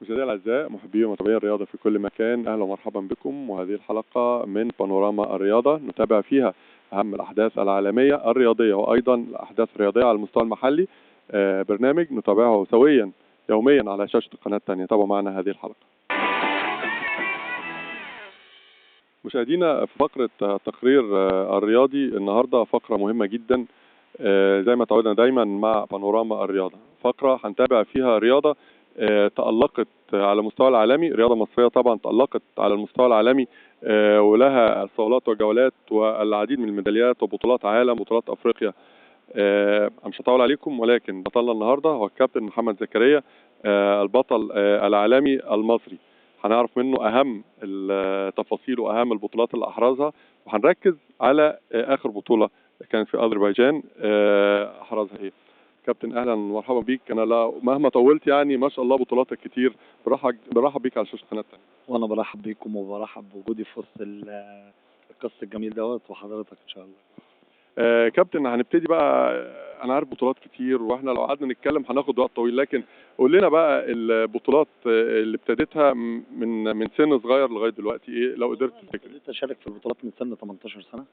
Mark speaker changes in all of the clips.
Speaker 1: مشاهدينا الاعزاء، محبي ومتابعي الرياضه في كل مكان، اهلا ومرحبا بكم. وهذه الحلقه من بانوراما الرياضه نتابع فيها اهم الاحداث العالميه الرياضيه وايضا الاحداث الرياضيه على المستوى المحلي. برنامج نتابعه سويا يوميا على شاشه القناه الثانيه. تابعوا معنا هذه الحلقه. مشاهدينا، في فقره تقرير الرياضي النهارده فقره مهمه جدا، زي ما تعودنا دايما مع بانوراما الرياضه. فقره هنتابع فيها رياضه تألقت على المستوى العالمي، رياضة مصرية طبعا تألقت على المستوى العالمي، ولها صولات وجولات والعديد من الميداليات وبطولات عالم وبطولات أفريقيا. مش هطول عليكم، ولكن بطلنا النهاردة هو الكابتن محمد زكريا، البطل العالمي المصري. هنعرف منه أهم التفاصيل وأهم البطولات اللي أحرزها، وهنركز على آخر بطولة كانت في أذربيجان أحرزها هي. كابتن اهلا ومرحبا بيك. انا مهما طولت يعني ما شاء الله بطولاتك كتير. برحب بيك على شاشه قناه التانية.
Speaker 2: وانا برحب بيكم وبرحب بوجودي في وسط القصة الجميل دوت وحضرتك ان شاء الله.
Speaker 1: كابتن، هنبتدي بقى. انا عارف بطولات كتير واحنا لو قعدنا نتكلم هناخد وقت طويل، لكن قول لنا بقى البطولات اللي ابتديتها من سن صغير لغايه دلوقتي ايه لو قدرت تفتكر.
Speaker 2: ابتديت اشارك في البطولات من سن 18 سنة،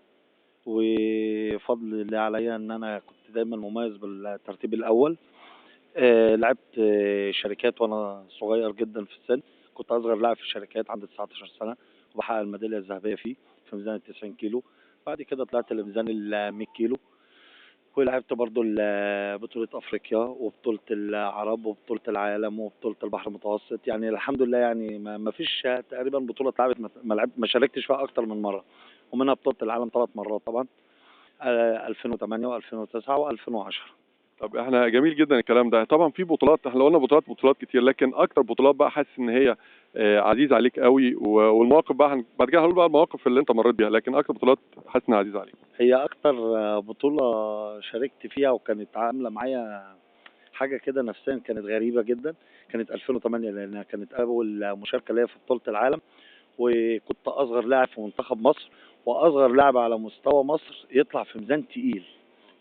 Speaker 2: وفضل الله عليا ان انا كنت دايما مميز بالترتيب الاول. لعبت شركات وانا صغير جدا في السن، كنت اصغر لاعب في الشركات عندي 19 سنة وبحقق الميدالية الذهبية فيه في ميزان ال 90 كيلو. بعد كده طلعت لميزان ال 100 كيلو، ولعبت برضو بطولة أفريقيا وبطولة العرب وبطولة العالم وبطولة البحر المتوسط. يعني الحمد لله، يعني ما فيش تقريبا بطولة اتلعبت ما شاركتش فيها أكتر من مرة، ومنها بطولة العالم 3 مرات طبعا، 2008 و2009 و2010.
Speaker 1: طب احنا جميل جدا الكلام ده. طبعا في بطولات، احنا لو قلنا بطولات كتير، لكن اكتر بطولات بقى حاسس ان هي عزيزه عليك قوي، والمواقف بقى بعد كده هنقول بقى المواقف اللي انت مريت بيها، لكن اكتر بطولات حاسس انها عزيزه عليك.
Speaker 2: هي أكتر بطولة شاركت فيها وكانت عاملة معايا حاجة كده نفسيا كانت غريبة جدا، كانت 2008، لأنها كانت أول مشاركة ليا في بطولة العالم، وكنت اصغر لاعب في منتخب مصر واصغر لاعب على مستوى مصر يطلع في ميزان تقيل،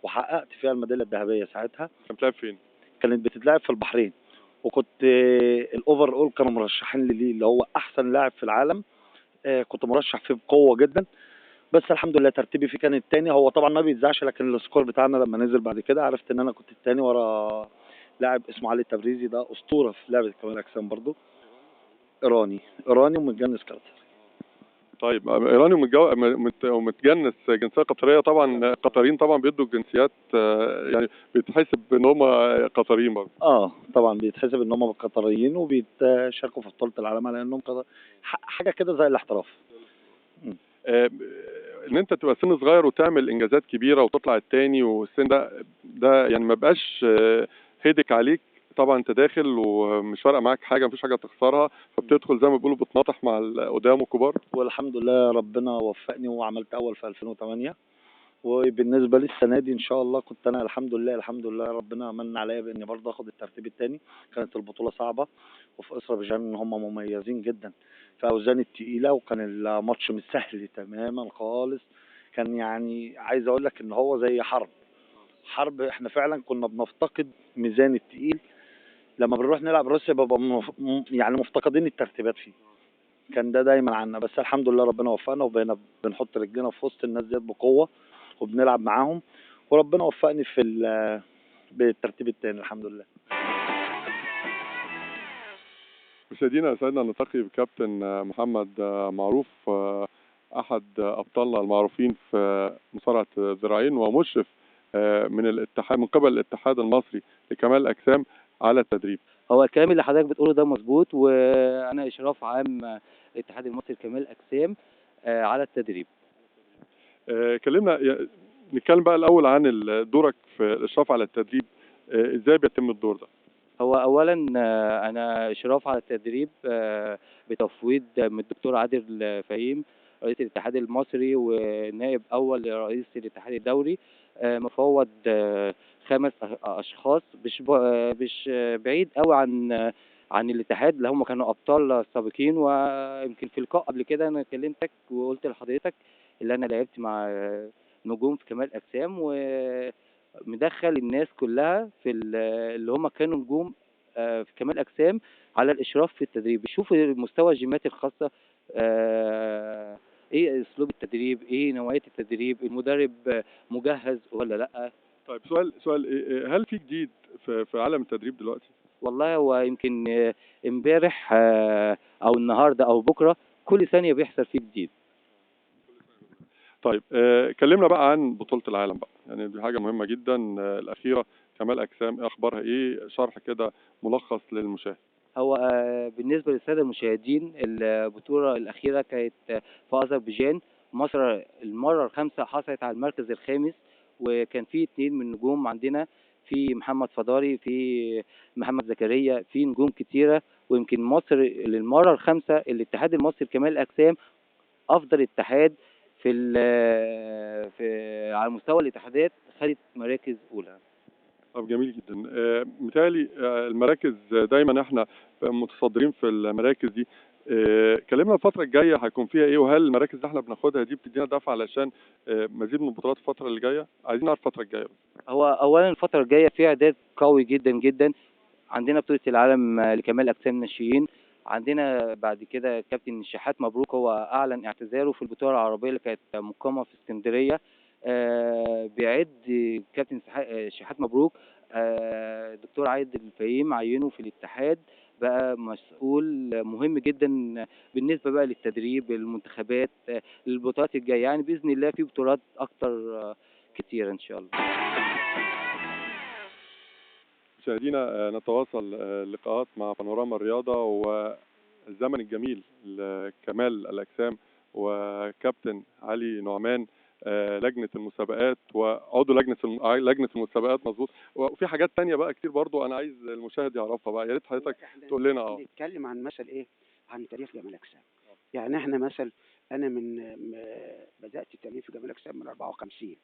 Speaker 2: وحققت فيها الميداليه الذهبيه ساعتها.
Speaker 1: كنت بتلعب فين؟
Speaker 2: كانت بتتلعب في البحرين، وكنت الاوفر اول كانوا مرشحين لي اللي هو احسن لاعب في العالم. كنت مرشح فيه بقوه جدا، بس الحمد لله ترتيبي فيه كان التاني. هو طبعا ما بيتذاعش، لكن السكور بتاعنا لما نزل بعد كده عرفت ان انا كنت التاني ورا لاعب اسمه علي التبريزي، ده اسطوره في لعبه كمال الاجسام برضه، ايراني ومتجنس كارتر.
Speaker 1: طيب ايراني ومتجنس جنسيه قطريه. طبعا القطريين طبعا بيدوا الجنسيات، يعني بيتحسب ان هم قطريين برضه.
Speaker 2: طبعا بيتحسب ان هم قطريين وبيتشاركوا في بطولة العالم على انهم حاجة كده زي الاحتراف.
Speaker 1: ان انت تبقى سن صغير وتعمل انجازات كبيره وتطلع التاني، والسن ده يعني ما بقاش هيدك عليك. طبعا انت داخل ومش فارقه معاك حاجه، مفيش حاجه تخسرها، فبتدخل زي ما بيقولوا بتناطح مع القدام والكبار.
Speaker 2: والحمد لله ربنا وفقني وعملت اول في 2008. وبالنسبة لي السنة دي ان شاء الله كنت انا الحمد لله ربنا من عليا باني برضه اخد الترتيب الثاني. كانت البطولة صعبة، وفي اذربيجان هم مميزين جدا في اوزان التقيلة، وكان الماتش مش سهل تماما خالص. كان يعني عايز اقول لك ان هو زي حرب. احنا فعلا كنا بنفتقد ميزان التقيل لما بنروح نلعب روسيا، ببقى يعني مفتقدين الترتيبات فيه. كان ده دايما عنا، بس الحمد لله ربنا وفقنا وبقينا بنحط رجلنا في وسط الناس ديت بقوة وبنلعب معاهم، وربنا وفقني بالترتيب التاني الحمد لله.
Speaker 1: مشاهدينا، سعدنا نلتقي بكابتن محمد معروف، احد ابطالنا المعروفين في مصارعه الذراعين، ومشرف من قبل الاتحاد المصري لكمال الاجسام على التدريب.
Speaker 3: هو الكلام اللي حضرتك بتقوله ده مظبوط، وانا اشراف عام الاتحاد المصري لكمال الاجسام على التدريب.
Speaker 1: نتكلم بقى الاول عن دورك في الاشراف على التدريب. ازاي بيتم الدور ده؟
Speaker 3: هو اولا انا اشراف على التدريب بتفويض من الدكتور عادل فهيم رئيس الاتحاد المصري ونائب اول لرئيس الاتحاد الدولي. مفوض 5 اشخاص مش بعيد قوي عن الاتحاد، اللي هم كانوا ابطال سابقين. ويمكن في لقاء قبل كده انا كلمتك وقلت لحضرتك اللي انا لعبت مع نجوم في كمال اجسام، ومدخل الناس كلها في اللي هم كانوا نجوم في كمال اجسام على الاشراف في التدريب، بيشوف مستوى الجيمات الخاصه، ايه اسلوب التدريب، ايه نوعيه التدريب، المدرب مجهز ولا لا.
Speaker 1: طيب سؤال هل في جديد في عالم التدريب دلوقتي؟
Speaker 3: والله هو يمكن امبارح او النهارده او بكره كل ثانيه بيحصل فيه جديد.
Speaker 1: طيب كلمنا بقى عن بطولة العالم بقى، يعني دي حاجة مهمة جدا الأخيرة، كمال أجسام أخبارها إيه؟ شرح كده ملخص للمشاهد.
Speaker 3: هو بالنسبة للسادة المشاهدين، البطولة الأخيرة كانت في أذربيجان. مصر المرة الخامسة حصلت على المركز الخامس، وكان في 2 من النجوم عندنا، في محمد فضاري، في محمد زكريا، في نجوم كتيرة. ويمكن مصر للمرة الخامسة الاتحاد المصري لكمال الأجسام أفضل اتحاد في على مستوى الاتحادات، خدت مراكز أولى.
Speaker 1: طب جميل جدا. متهيألي المراكز دايما احنا متصدرين في المراكز دي. كلمنا الفترة الجاية هيكون فيها ايه، وهل المراكز اللي احنا بناخدها دي بتدينا دفعة علشان مزيد من البطولات الفترة اللي جاية؟ عايزين نعرف الفترة الجاية.
Speaker 3: هو أولا الفترة الجاية في إعداد قوي جدا جدا. عندنا بطولة العالم لكمال أجسام ناشئين. عندنا بعد كده كابتن شحات مبروك، هو أعلن اعتزاله في البطولة العربية اللي كانت مقامة في اسكندرية. بيعد كابتن شحات مبروك دكتور عادل الفهيم، عينه في الاتحاد بقى مسؤول مهم جدا بالنسبة بقى للتدريب، المنتخبات، البطولات الجاية. يعني بإذن الله في بطولات أكتر كتير إن شاء الله.
Speaker 1: مشاهدينا نتواصل لقاءات مع بانوراما الرياضة والزمن الجميل لكمال الأجسام وكابتن علي نعمان لجنة المسابقات وعضو لجنة المسابقات. مظبوط. وفي حاجات تانية بقى كتير برضو أنا عايز المشاهد يعرفها بقى، يا ريت حضرتك تقول لنا.
Speaker 4: نتكلم عن مثل إيه، عن تاريخ جمال أجسام. يعني إحنا مثل، أنا من بدأت التمرين في جمال أجسام من 54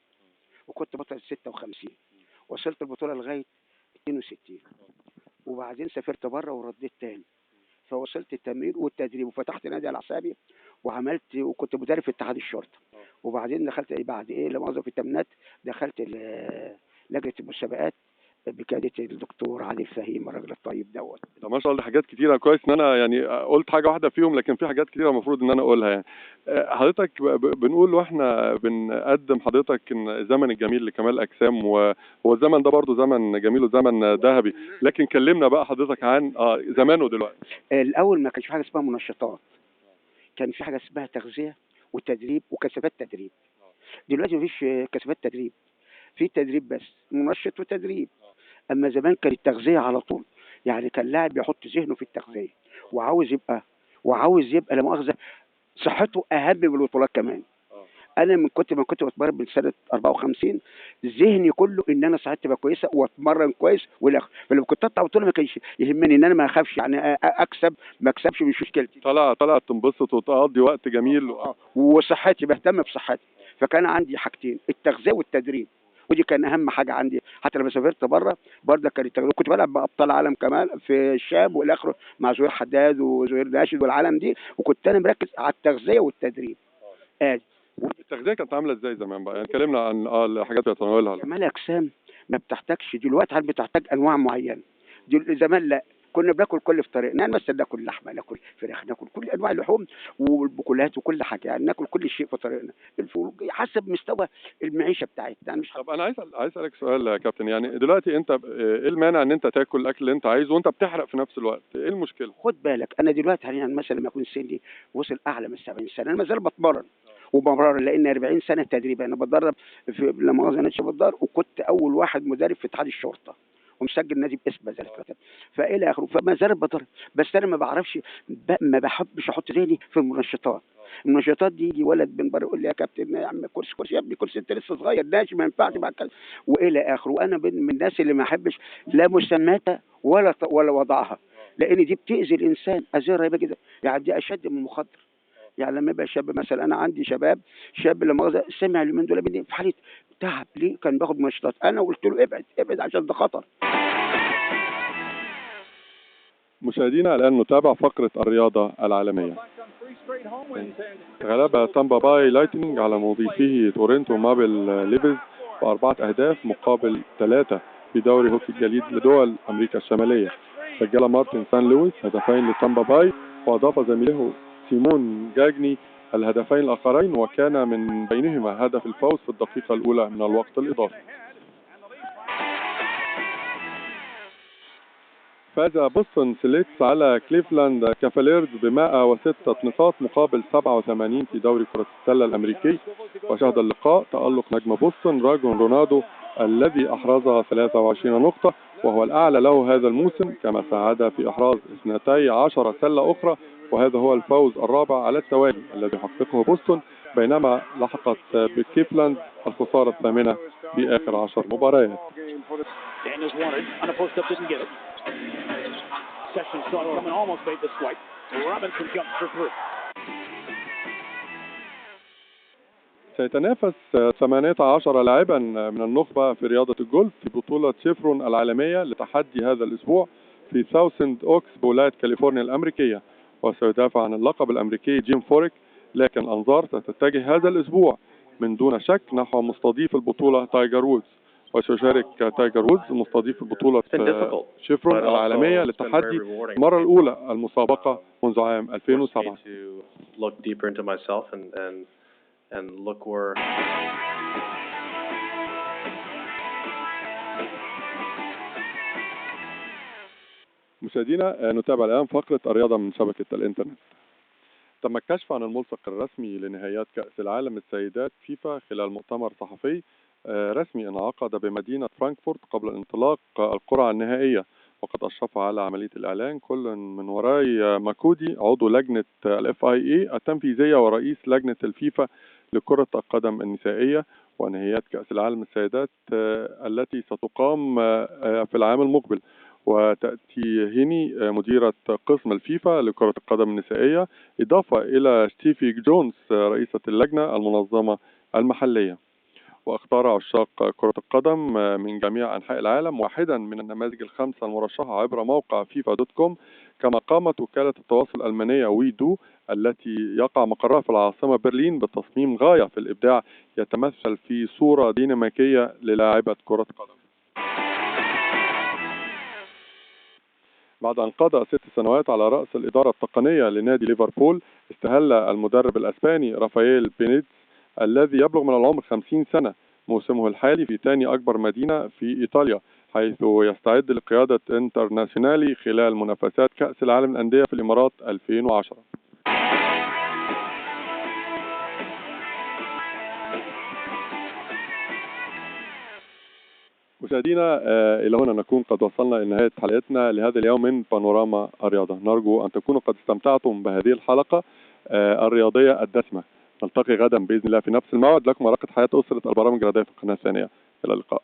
Speaker 4: وكنت بطل 56، وصلت البطولة لغاية 62، وبعدين سافرت بره ورديت تاني، فوصلت التمرين والتدريب وفتحت نادي على حسابي وعملت، وكنت مدرب في اتحاد الشرطه. وبعدين دخلت بعد ايه لما في التمرينات دخلت لجنه المسابقات بقياده الدكتور عادل فهيم الراجل الطيب دوت.
Speaker 1: طب ما شاء الله، حاجات كتيره. كويس ان انا يعني قلت حاجه واحده فيهم، لكن في حاجات كتيره المفروض ان انا اقولها. يعني حضرتك بنقول واحنا بنقدم حضرتك ان الزمن الجميل لكمال اجسام، وهو الزمن ده برضو زمن جميل وزمن ذهبي، لكن كلمنا بقى حضرتك عن زمانه ودلوقتي.
Speaker 4: الاول ما كانش في حاجه اسمها منشطات، كان في حاجه اسمها تغذيه وتدريب وكثافات تدريب. دلوقتي مفيش كثافات تدريب، في تدريب بس، منشط وتدريب. اما زمان كانت التغذيه على طول، يعني كان لاعب بيحط ذهنه في التغذيه وعاوز يبقى لا مؤاخذه صحته اهم من البطولات كمان. انا من كنت بتمرن من سنه 54 ذهني كله ان انا صحتي تبقى كويسه واتمرن كويس والاخر. فلما كنت اطلع بطوله ما كانش يهمني ان انا ما اخافش، يعني اكسب ما اكسبش مش مشكلتي.
Speaker 1: طلع تنبسط وتقضي وقت جميل
Speaker 4: وصحتي بهتم بصحتي. فكان عندي حاجتين، التغذيه والتدريب، ودي كان اهم حاجه عندي. حتى لما سافرت بره برضه كان التغذيه. كنت بلعب مع ابطال عالم كمان في الشاب والاخر مع زهير حداد وزهير ناشد والعالم دي، وكنت انا مركز على التغذيه والتدريب.
Speaker 1: التغذيه كانت عامله ازاي زمان بقى؟ يعني اتكلمنا عن الحاجات اللي بتتناولها.
Speaker 4: كمال اجسام ما بتحتاجش دلوقتي، هل بتحتاج انواع معينه؟ زمان لا، كنا بناكل كل في طريقنا، يعني مثلا ناكل لحمه، ناكل فراخ، ناكل كل انواع اللحوم والبقولات وكل حاجه، يعني ناكل كل شيء في طريقنا حسب مستوى المعيشه بتاعتنا. يعني مش
Speaker 1: طب انا عايز اسالك سؤال يا كابتن، يعني دلوقتي انت ايه المانع ان انت تاكل الاكل اللي انت عايزه وانت بتحرق في نفس الوقت؟ ايه المشكله؟
Speaker 4: خد بالك انا دلوقتي حاليا مثلا لما اكون سني وصل اعلى من 70 سنه انا ما زال بتمرن وبمرن، لان 40 سنه تدريب انا بتدرب في لما انا بتدرب، وكنت اول واحد مدرب في اتحاد الشرطه ومسجل نادي باسم ذلك فالى اخره. فما زالت بتدرب، بس انا ما بعرفش ما بحبش احط ذهني في المنشطات. المنشطات دي يجي ولد من بره يقول لي يا كابتن يا عم كرسي يا ابني كرسي، انت لسه صغير ناشي ما ينفعش بعد كده والى اخره. وانا من الناس اللي ما احبش لا مسماتها ولا وضعها، لان دي بتاذي الانسان اذيه رهيبه جدا. يعني دي اشد من المخدر. يعني لما يبقى شاب مثلا، انا عندي شاب لما سمع اليومين دول في حاله تعب ليه كان باخد منشطات، انا قلت له ابعد عشان ده خطر.
Speaker 1: مشاهدينا الان نتابع فقره الرياضه العالميه. غلب تامبا باي لايتنينج على مضيفه تورنتو مابل ليفز ب4 أهداف مقابل 3 في دوري هوكي الجليد لدول امريكا الشماليه. سجل مارتن سان لويس هدفين لتامبا باي، وأضاف زميله سيمون جاجني الهدفين الآخرين، وكان من بينهما هدف الفوز في الدقيقة الأولى من الوقت الإضافي. فاز بوسطن سيلتس على كليفلاند كافاليرز ب 106 نقاط مقابل 87 في دوري كرة السلة الأمريكي. وشهد اللقاء تألق نجم بوسطن راجون رونالدو الذي أحرز 23 نقطة وهو الأعلى له هذا الموسم، كما ساعد في إحراز 12 سلة أخرى، وهذا هو الفوز الرابع على التوالي الذي حققه بوسطن، بينما لحقت بكليفلاند الخسارة الثامنة في آخر 10 مباريات. سيتنافس 18 لاعبا من النخبة في رياضة الجولف في بطولة شيفرون العالمية لتحدي هذا الأسبوع في ساوثند أوكس بولاية كاليفورنيا الأمريكية، وسيدافع عن اللقب الأمريكي جيم فوريك. لكن الأنظار ستتجه هذا الأسبوع من دون شك نحو مستضيف البطولة تايجر وودز، وسيشارك تايجر وودز مستضيف البطولة شيفرون العالمية للتحدي المرة الأولى المسابقة منذ عام 2007.
Speaker 5: and look where
Speaker 1: مشاهدينا، نتابع الآن فقرة الرياضة من شبكة الإنترنت. تم الكشف عن الملصق الرسمي لنهائيات كأس العالم السيدات فيفا خلال مؤتمر صحفي رسمي انعقد بمدينة فرانكفورت قبل انطلاق القرعة النهائية، وقد أشرف على عملية الإعلان كل من وراي ماكودي عضو لجنة FIA التنفيذية ورئيس لجنة الفيفا لكرة القدم النسائية ونهائيات كأس العالم السيدات التي ستقام في العام المقبل. وتأتي هيني مديرة قسم الفيفا لكرة القدم النسائية، إضافة إلى ستيفي جونز رئيسة اللجنة المنظمة المحلية. واختار عشاق كرة القدم من جميع أنحاء العالم واحدا من النماذج الخمسة المرشحة عبر موقع FIFA.com. كما قامت وكالة التواصل الألمانية ويدو التي يقع مقرها في العاصمة برلين بتصميم غاية في الإبداع يتمثل في صورة ديناميكية للاعبة كرة قدم. بعد أن قضى 6 سنوات على رأس الإدارة التقنية لنادي ليفربول، استهل المدرب الأسباني رافائيل بينيتز الذي يبلغ من العمر 50 سنة موسمه الحالي في ثاني أكبر مدينة في إيطاليا، حيث يستعد لقيادة انترناسيونالي خلال منافسات كأس العالم للأندية في الإمارات 2010. مشاهدينا، إلى هنا نكون قد وصلنا إلى نهاية حلقتنا لهذا اليوم من بانوراما الرياضة. نرجو أن تكونوا قد استمتعتم بهذه الحلقة الرياضية الدسمة. نلتقي غدا بإذن الله في نفس الموعد. لكم رقة حياة أسرة البرامج الرياضية في القناة الثانية. إلى اللقاء.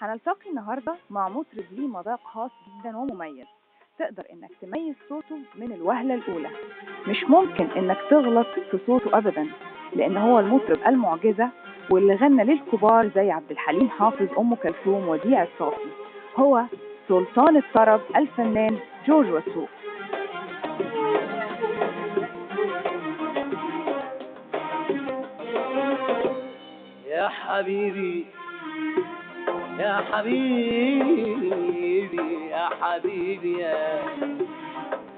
Speaker 6: هنلتقي النهاردة مع مطرب ليه مذاق خاص جدا ومميز، تقدر انك تميز صوته من الوهلة الأولى. مش ممكن انك تغلط في صوته أبدا، لأن هو المطرب المعجزة واللي غنى للكبار زي عبد الحليم حافظ، أم كلثوم، وديع الصافي. هو سلطان الطرب الفنان جورج وسوف.
Speaker 7: يا حبيبي يا حبيبي يا حبيبي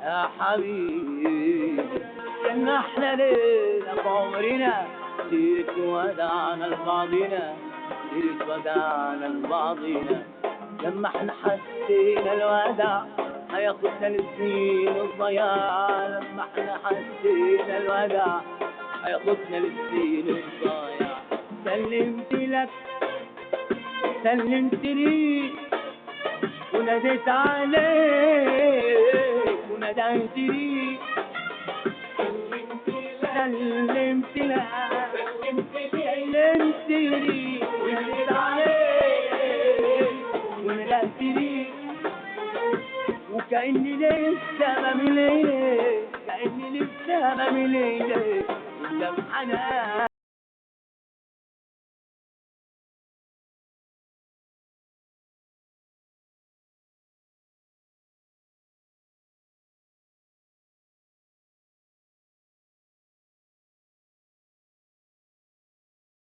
Speaker 7: يا حبيبي كان احلى ليلة في عمرنا، سيرة ودعنا لبعضنا، سيرة ودعنا لبعضنا. لما احنا حسينا الوداع هياخدنا للسنين الضياع، لما احنا حسينا الوداع هياخدنا للسنين الضياع. سلمت لك سلمت لي وناديت عليك وناديت لي، سلمت لك سلمت لي وناديت عليك وناديت لي، وكأني لسه ما مليت، كأني لسه ما مليت قدام حنان